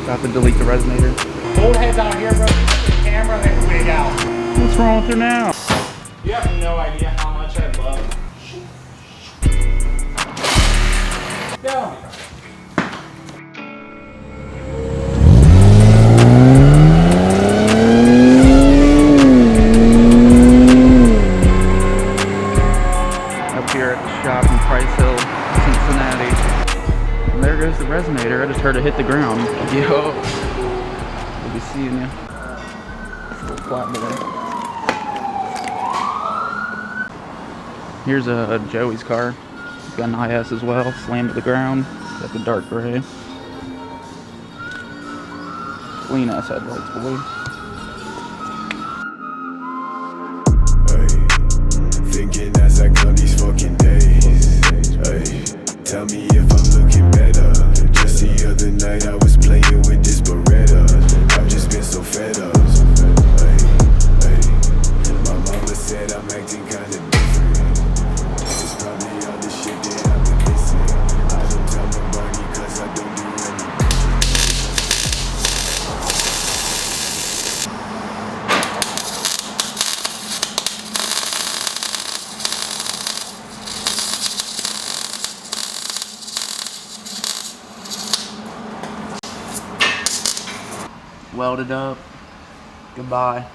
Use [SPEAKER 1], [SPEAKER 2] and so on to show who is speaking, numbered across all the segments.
[SPEAKER 1] About to delete the resonator.
[SPEAKER 2] Old heads out here, bro. The camera, they wig out.
[SPEAKER 1] What's wrong with her now?
[SPEAKER 2] You have no idea how much I love. No.
[SPEAKER 1] Up here at the shop in Price Hill, Cincinnati. And there goes the resonator. I just heard it hit the ground. Yo. We'll be seeing you. Flat boy. Here's a Joey's car. He's got an IS as well. Slammed to the ground. Got the dark gray. Clean ass headlights, boy.
[SPEAKER 3] Thinking as I count these fucking days. Tell me if I'm looking better. Just the other night I was playing with this Beretta. I've just been so fed up. My mama said I'm acting kinda different. It's probably all the shit that I've been missing. I don't tell nobody cause I don't do anything.
[SPEAKER 1] Welded up. Goodbye.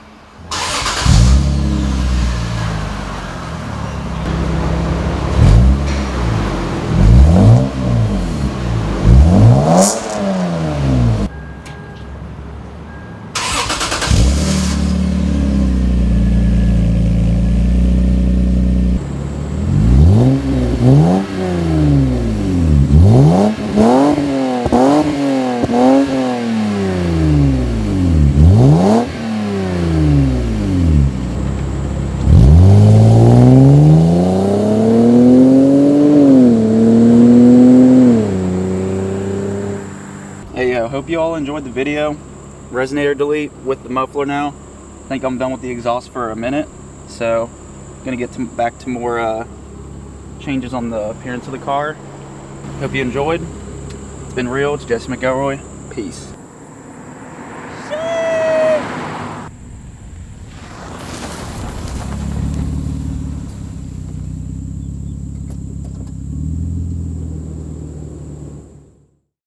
[SPEAKER 1] Hey, hope you all enjoyed the video. Resonator delete with the muffler now. I think I'm done with the exhaust for a minute, so I'm gonna get back to more changes on the appearance of the car. Hope you enjoyed. It's been real. It's Jesse McElroy. Peace.